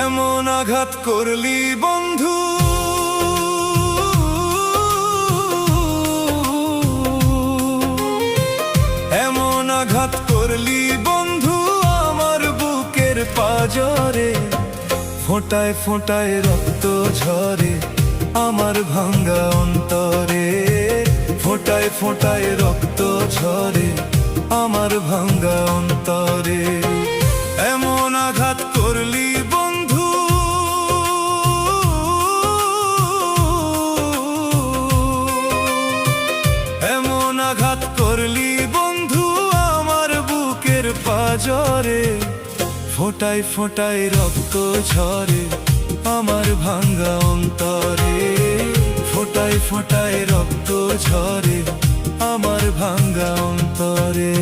এমন আঘাত করলি বন্ধু, এমন আঘাত করলি বন্ধু আমার বুকের পাজরে। ফোঁটায় ফোঁটায় রক্ত ঝরে আমার ভাঙ্গা অন্তরে। ফোঁটায় ফোঁটায় রক্ত ঝরে আমার ভাঙ্গা অন্তরে। এমন আঘাত করলি বন্ধু, এমন আঘাত করলি বন্ধু আমার বুকের পাজরে। ফোঁটায় ফোঁটায় রক্ত ঝরে আমার ভাঙ্গা অন্তরে। ফোঁটায় ফোঁটায় রক্ত ঝরে আমার ভাঙ্গা অন্তরে।